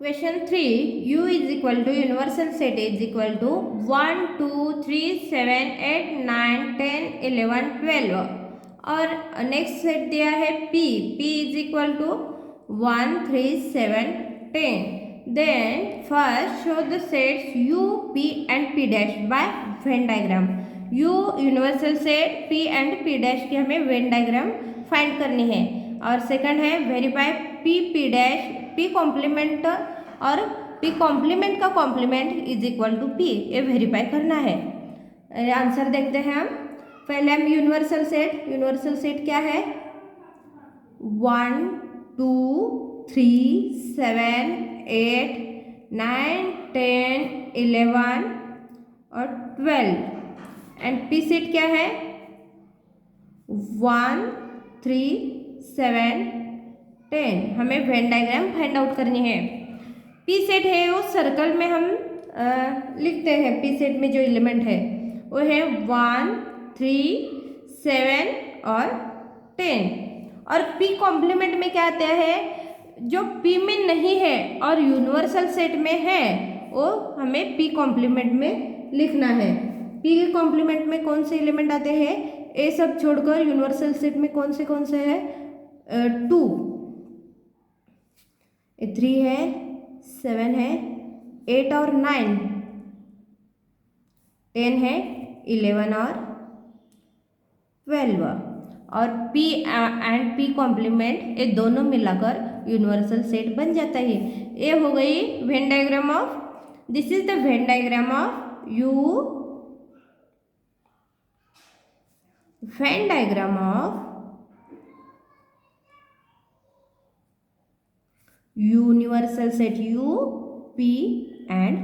Question 3, U is equal to universal set is equal to 1, 2, 3, 7, 8, 9, 10, 11, 12 और next set दिया है P is equal to 1, 3, 7, 10. Then first show the sets U, P and P dash by Venn diagram. U universal set, P and P dash की हमें Venn diagram find करनी है. और second है verify P dash P complement और P complement का complement is equal to P, ये verify करना है. आंसर देखते हैं हम. पहले हम यूनिवर्सल सेट क्या है 1, 2, 3, 7, 8, 9, 10, 11 और 12 एंड P सेट क्या है 1, 3, 7, 10. हमें वेन डायग्राम फाइंड आउट करनी है. P सेट है वो सर्कल में हम लिखते हैं. P सेट में जो एलिमेंट है वो है 1, 3, 7 और 10. और P कॉम्प्लीमेंट में क्या आता है जो P में नहीं है और यूनिवर्सल सेट में है वो हमें P कॉम्प्लीमेंट में लिखना है. P के कॉम्प्लीमेंट में कौन से एलिमेंट आते हैं, ए सब छोड़कर यूनिवर्सल सेट में कौन से है 2, 3 है, 7 है, 8 और 9, 10 है, 11 और 12. और P एंड P कॉम्प्लीमेंट ये दोनों मिलाकर यूनिवर्सल सेट बन जाता है. ये हो गई Venn diagram of, this is the Venn diagram of U, Venn diagram of universal set U, P and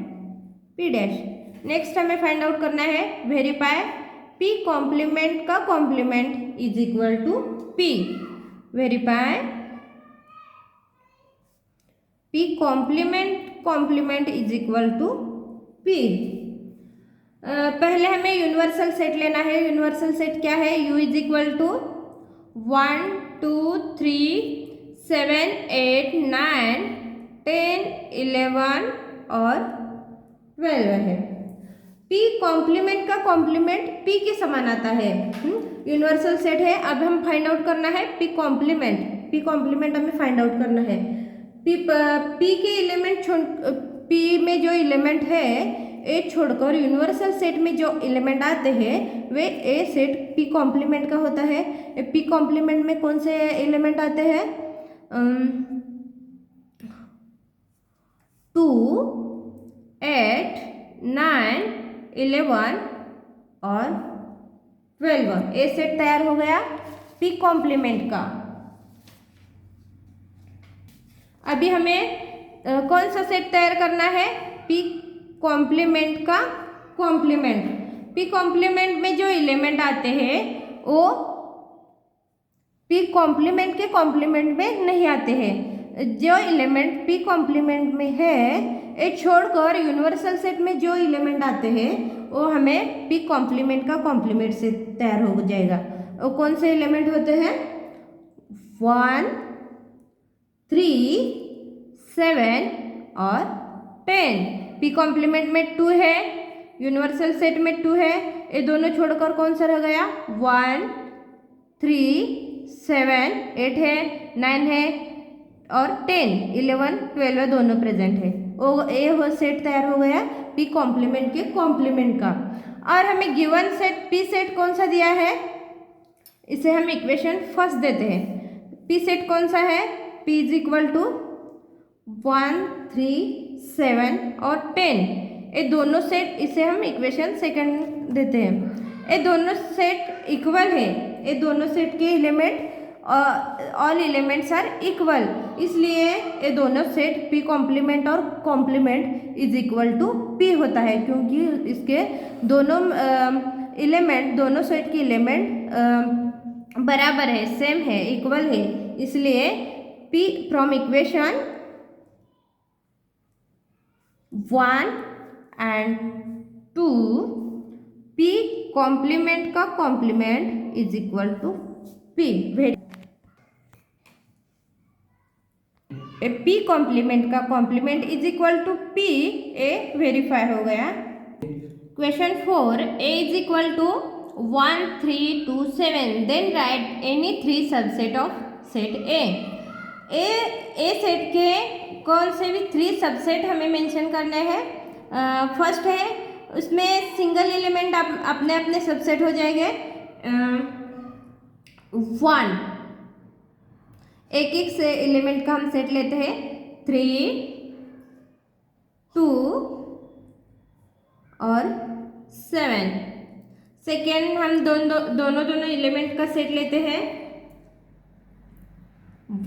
P dash. Next हमें फाइंड आउट करना है वेरीफाई P कॉम्प्लीमेंट का complement is equal to P. Verify P complement is equal to P. पहले हमें universal set लेना है. Universal set क्या है U इज इक्वल टू 1, 2, 3, 7, 8, 9, 10, 11 और 12 है. P कॉम्प्लीमेंट का कॉम्प्लीमेंट P के समान आता है. यूनिवर्सल सेट है. अब हम फाइंड आउट करना है P कॉम्प्लीमेंट हमें फाइंड आउट करना है. P के एलिमेंट P में जो एलिमेंट है ए छोड़कर यूनिवर्सल सेट में जो एलिमेंट आते हैं वे ए सेट P कॉम्प्लीमेंट का होता है. P कॉम्प्लीमेंट में कौन से एलिमेंट आते हैं 2, 8, 9, 11 और 12. ए सेट तैयार हो गया P कॉम्प्लीमेंट का. अभी हमें कौन सा सेट तैयार करना है P कॉम्प्लीमेंट का कॉम्प्लीमेंट. P कॉम्प्लीमेंट में जो एलिमेंट आते हैं वो P कॉम्प्लीमेंट के कॉम्प्लीमेंट में नहीं आते हैं. जो एलिमेंट P कॉम्प्लीमेंट में है ये छोड़कर यूनिवर्सल सेट में जो एलिमेंट आते हैं वो हमें P कॉम्प्लीमेंट का कॉम्प्लीमेंट से तैयार हो जाएगा. वो कौन से एलिमेंट होते हैं 1, 3, 7 और 10. P कॉम्प्लीमेंट में 2 है, यूनिवर्सल सेट में 2 है. ये दोनों छोड़कर कौन सा रह गया 1, 3, 7, 8 है, 9 है और 10, 11, 12 दोनों प्रेजेंट है. वो सेट तैयार हो गया P कॉम्प्लीमेंट के कॉम्प्लीमेंट का. और हमें गिवन सेट P सेट कौन सा दिया है इसे हम इक्वेशन फर्स्ट देते हैं. P सेट कौन सा है P इज इक्वल टू 1, 3, 7 और 10. ये दोनों सेट इसे हम इक्वेशन सेकंड देते हैं. ये दोनों सेट इक्वल है. ये दोनों सेट के element all elements are equal, इसलिए ये दोनों सेट P कॉम्प्लीमेंट और complement is equal to P होता है क्योंकि इसके दोनों एलिमेंट दोनों सेट के एलिमेंट बराबर है, सेम है, इक्वल है. इसलिए P from equation 1 and 2 P complement का complement is equal to P. P complement का complement is equal to P, ए वेरीफाई हो गया। Question 4, A is equal to 1 3 2 7, then write any 3 subset of set A. A set के कौन से भी 3 subset हमें मेंशन करने हैं। फर्स्ट है, उसमें सिंगल एलिमेंट अपने अपने सबसेट हो जाएंगे। 1, एक एक से एलिमेंट का हम सेट लेते हैं। 3 2 और 7। सेकेंड, हम दोनों एलिमेंट का सेट लेते हैं।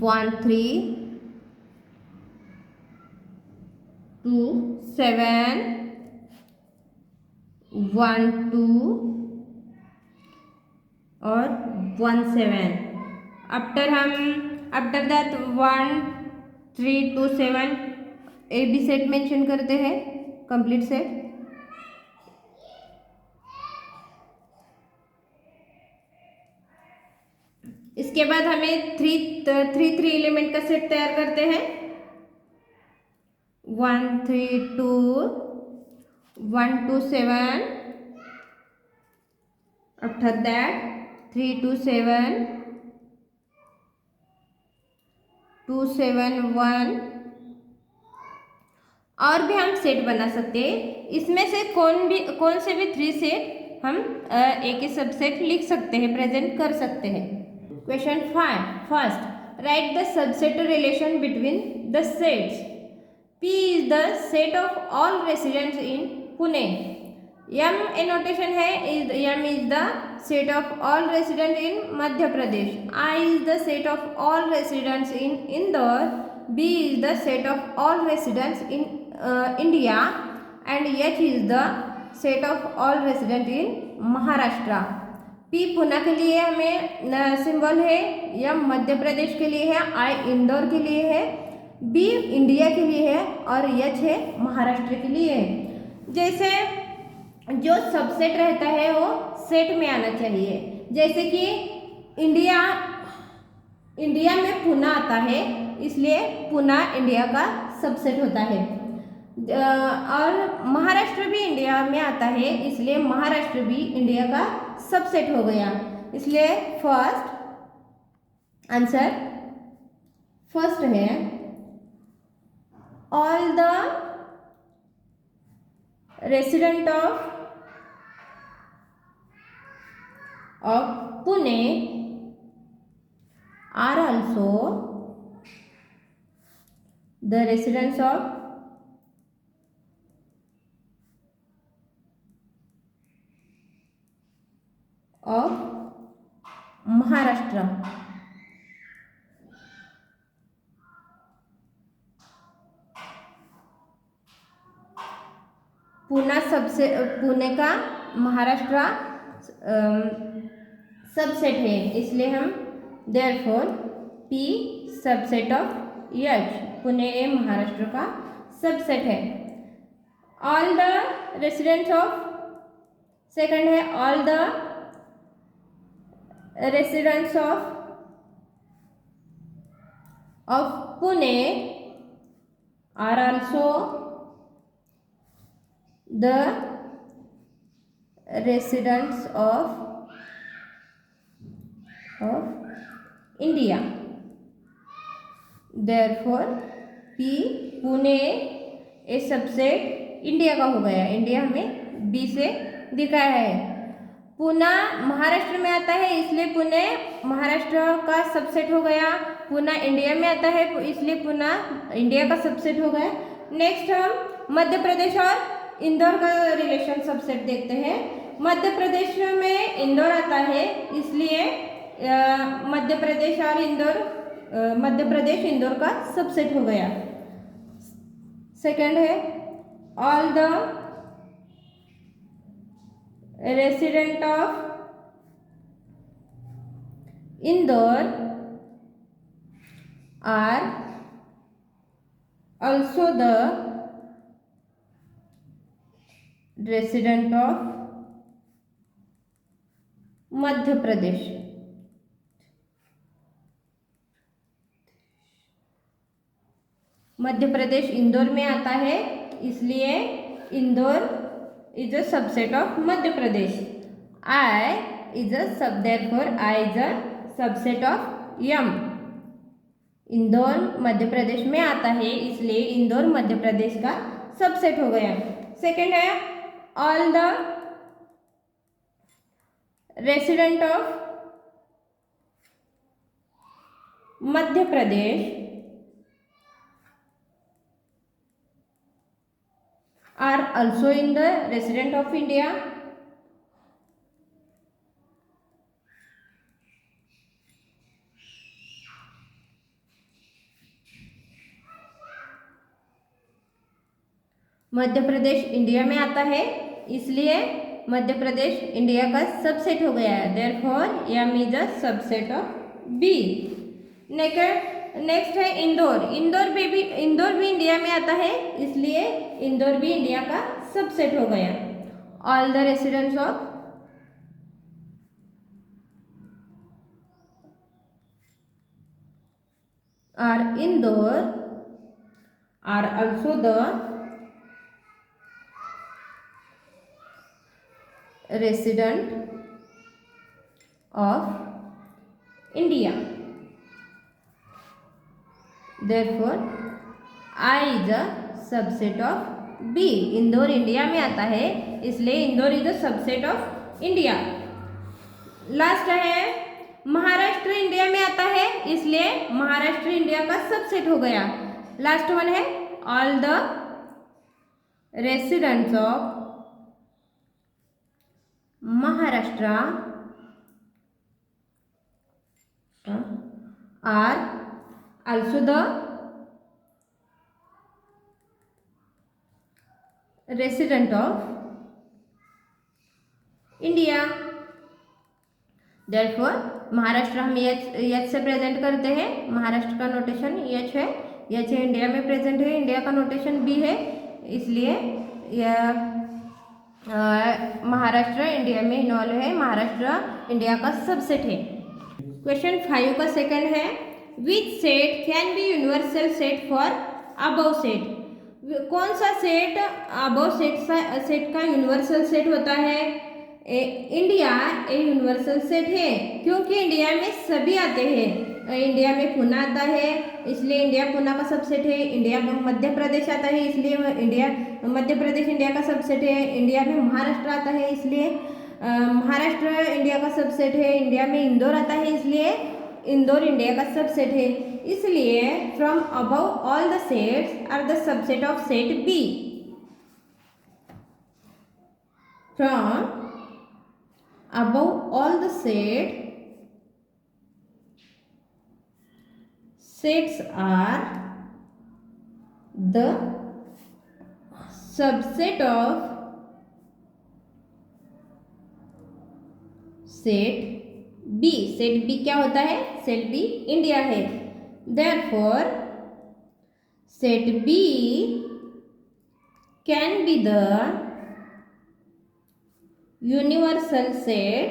1 3 2 7, 1 2 और 1 7। After that 1 3 2 7 A B set mention करते हैं, कंप्लीट सेट। इसके बाद हमें थ्री एलिमेंट का सेट तैयार करते हैं। 1 3 2 1 2 7, आफ्टर दैट 3 2 7 2 7 1, और भी हम सेट बना सकते हैं। इसमें से कौन से भी 3 सेट हम एक ही सबसेट लिख सकते हैं, प्रेजेंट कर सकते हैं। Question 5, first right the subset relation between the sets. P is the set of all residents in Pune. M annotation है, M is the set of all residents in Madhya Pradesh. I is the set of all residents in Indore. B is the set of all residents in India, and H is the set of all residents in Maharashtra. P Pune के लिए हमें symbol है, M Madhya Pradesh के लिए है, I Indore के लिए है, बी इंडिया के लिए है और एच है महाराष्ट्र के लिए है। जैसे जो सबसेट रहता है वो सेट में आना चाहिए। जैसे कि इंडिया में पुणे आता है, इसलिए पुणे इंडिया का सबसेट होता है। और महाराष्ट्र भी इंडिया में आता है, इसलिए महाराष्ट्र भी इंडिया का सबसेट हो गया। इसलिए फर्स्ट आंसर फर्स्ट है, all the resident of Pune are also the residents of Maharashtra. Pune का महाराष्ट्र सबसेट है, इसलिए हम therefore P subset of H, Pune ए महाराष्ट्र का सबसेट है। All the residents of, second है all the residents of Pune are also the residents of India. Therefore P Pune ए subset India का हो गया। इंडिया हमें बी से दिखाया है। पुणे महाराष्ट्र में आता है, इसलिए पुणे महाराष्ट्र का सबसेट हो गया। पुणे इंडिया में आता है, इसलिए पुणे इंडिया का सबसेट हो गया। नेक्स्ट हम मध्य प्रदेश और इंदौर का रिलेशन सबसेट देखते हैं। मध्य प्रदेश में इंदौर आता है, इसलिए मध्य प्रदेश और इंदौर, मध्य प्रदेश इंदौर का सबसेट हो गया। सेकंड है all the resident of Indore are also the resident of Madhya Pradesh. Madhya Pradesh Indore में आता है, इसलिए Indore is a subset of Madhya Pradesh. I is a sub, therefore I is a subset of M. Indore Madhya Pradesh में आता है, इसलिए इंदौर मध्य प्रदेश का सबसेट हो गया. सेकंड है all the resident of Madhya Pradesh are also in the resident of India. Madhya Pradesh India में आता है, इसलिए मध्य प्रदेश इंडिया का सबसेट हो गया है. Therefore M is a subset of B. Next है इंदौर. इंदौर भी इंडिया में आता है, इसलिए इंदौर भी इंडिया का सबसेट हो गया. All the residents of are Indore are also the resident of India. Therefore, I is a subset of B. Indore India में आता है, इसलिए Indore is a subset of India. Last है महाराष्ट्र इंडिया में आता है, इसलिए महाराष्ट्र इंडिया का सबसेट हो गया. लास्ट वन है all the residents of Maharashtra are also the resident of India. Therefore Maharashtra हम एच से प्रेजेंट करते हैं. महाराष्ट्र का नोटेशन एच है. एच है इंडिया में प्रेजेंट है, इंडिया का नोटेशन बी है, इसलिए यह महाराष्ट्र इंडिया में इन्वॉल्व है. महाराष्ट्र इंडिया का सबसेट है. क्वेश्चन 5 का सेकंड है which set can be universal set for above set. कौन सा सेट अबव सेट का यूनिवर्सल सेट होता है. इंडिया ए यूनिवर्सल सेट है, क्योंकि इंडिया में सभी आते हैं. इंडिया में पुणे आता है, इसलिए इंडिया पुणे का सबसेट है. इंडिया में मध्य प्रदेश आता है, इसलिए इंडिया मध्य प्रदेश इंडिया का सबसेट है. इंडिया में महाराष्ट्र आता है, इसलिए महाराष्ट्र इंडिया का सबसेट है. इंडिया में इंदौर आता है, इसलिए इंदौर इंडिया का सबसेट है. इसलिए from above all the sets are the subset of set B. From above all the sets are the subset of set B. Set B क्या होता है. सेट B इंडिया है. therefore set B can be the universal set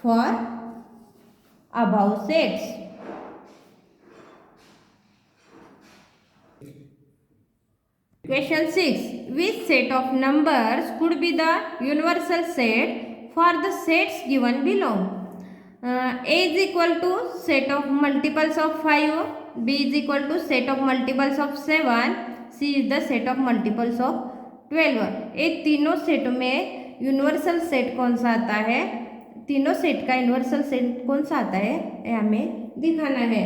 for above sets. Question 6. Which set of numbers could be the universal set for the sets given below? A is equal to set of multiples of 5, B is equal to set of multiples of 7, C is the set of multiples of 12. ये तीनों set में universal set कौन सा आता है. तीनों set का universal set कौन सा आता है, ये हमें दिखाना है.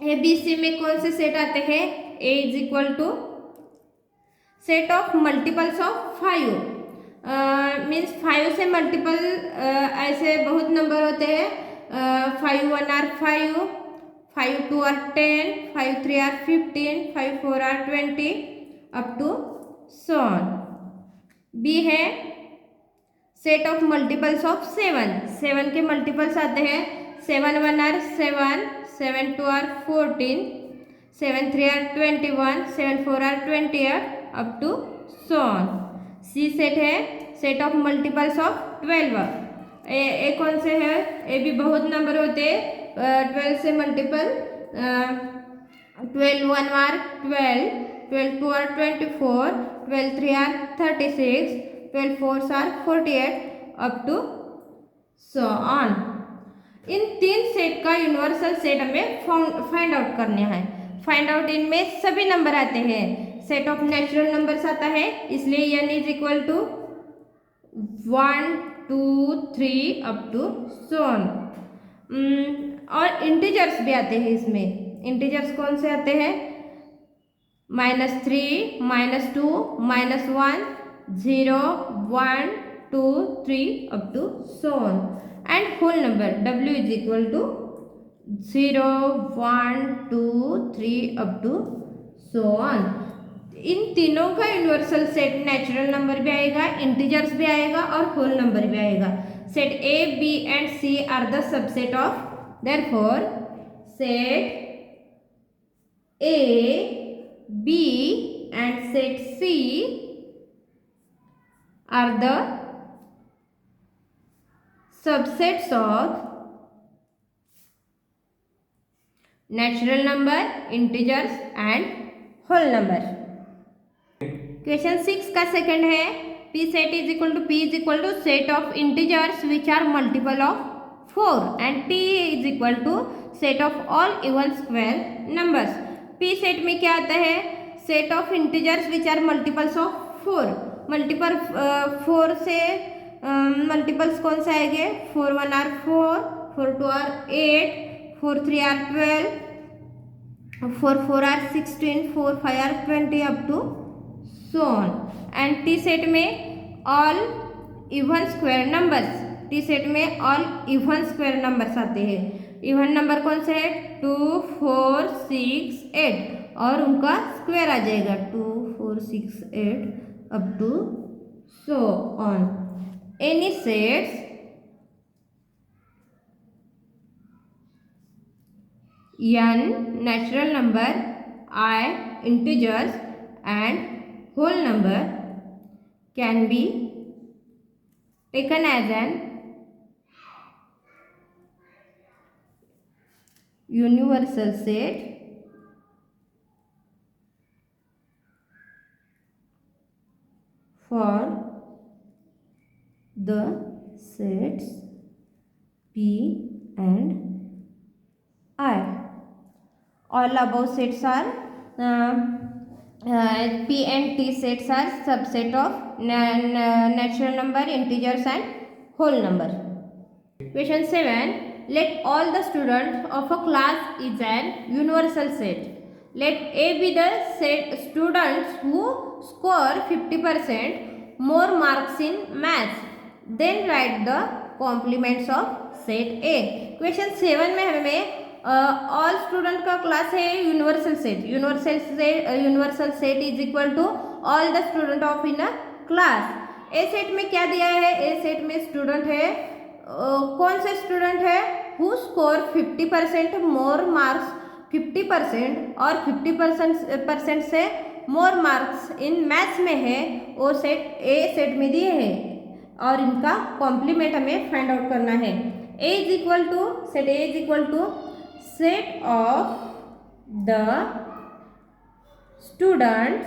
ए बी सी में कौन से सेट आते हैं. A is equal to set of multiples of 5. Means 5 से मल्टीपल ऐसे बहुत नंबर होते हैं. 5 1 are 5, 5 2 are 10, 5 3 are 15, 5 4 are 20 up to so on. B है सेट ऑफ मल्टीपल्स ऑफ 7. 7 के मल्टीपल्स आते हैं. 7 1 are 7, 7 2 are 14, 7 3 are 21, 7 4 are 28 up to so on. C set है set of multiples of 12. A कौन से है. ए भी बहुत नंबर होते हैं, 12 से multiple 12 1 are 12, 12 2 are 24, 12 3 are 36, 12 4 are 48 up to so on. इन तीन सेट का यूनिवर्सल सेट हमें फाइंड आउट करना है। फाइंड आउट इनमें सभी नंबर आते हैं। सेट ऑफ नेचुरल नंबर्स आता है, इसलिए n is equal to 1 2 3 up to so on. और इंटीजर्स भी आते हैं इसमें। इंटीजर्स कौन से आते हैं? -3, -2, -1, 0, 1 2 3 up to so on. And whole number w is equal to 0 1 2 3 up to so on. इन तीनों का यूनिवर्सल सेट नेचुरल नंबर भी आएगा, इंटीजर्स भी आएगा और होल नंबर भी आएगा। Set A, B and C are the subset of, therefore set A, B and set C are the subsets of natural number, integers and whole number। Question 6 का second है, P set is equal to set of integers which are multiple of 4 and T is equal to set of all even square numbers। P set में क्या आता है? set of integers which are multiples of 4। Multiple 4 से multiples कौन से आएंगे? 4 1 are 4, 4 2 are 8, 4 3 are 12, 4 4 are 16, 4 5 are 20 up to so on. And T set में all even square numbers, T set में ऑल इवन स्क्वायर नंबर्स आते हैं। Even number कौन से है? 2 4 6 8 और उनका स्क्वायर आ जाएगा 2 4 6 8 up to so on. Any sets n natural number, I integers and whole number can be taken as an universal set for the sets P and I। All above sets are P and T sets are subset of natural number, integers and whole number। Question 7. Let all the students of a class is an universal set। Let A be the set students who score 50% more marks in maths। Then write the complements of set A। Question 7 में हमें all student का class है universal set. Universal set is equal to all the student of in a class. A set में क्या दिया है? ए set में student है, कौन से स्टूडेंट है? हु स्कोर 50% मोर मार्क्स, 50% और 50% से मोर मार्क्स इन मैथ्स में है, वो सेट ए सेट में दिए हैं और इनका कॉम्प्लीमेंट हमें फाइंड आउट करना है। A is equal to set A is equal to set of the students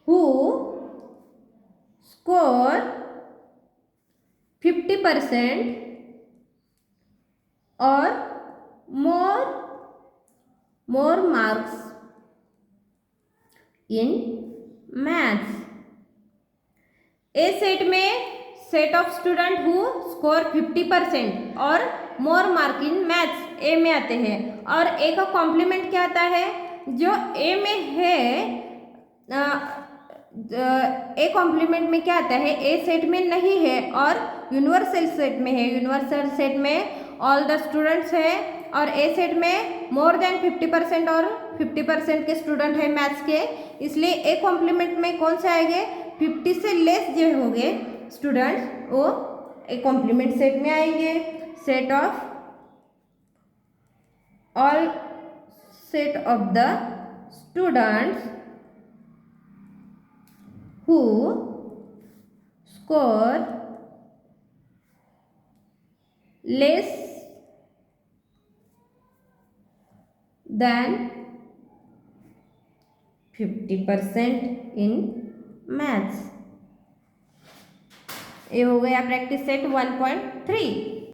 who score 50% or more marks in maths। A set में set of student who score 50% or more mark in maths ए में आते हैं। और ए का complement क्या आता है? जो ए में है, ए कॉम्प्लीमेंट में क्या आता है? ए सेट में नहीं है और यूनिवर्सल सेट में है। यूनिवर्सल सेट में ऑल द स्टूडेंट्स है और ए सेट में मोर देन 50% और 50% के स्टूडेंट है मैथ्स के, इसलिए ए कॉम्प्लीमेंट में कौन से आएंगे? 50 से लेस जो होंगे स्टूडेंट्स वो ए कॉम्प्लीमेंट सेट में आएंगे। Set of all set of the students who score less than 50% in maths. ये हो गया प्रैक्टिस सेट 1.3।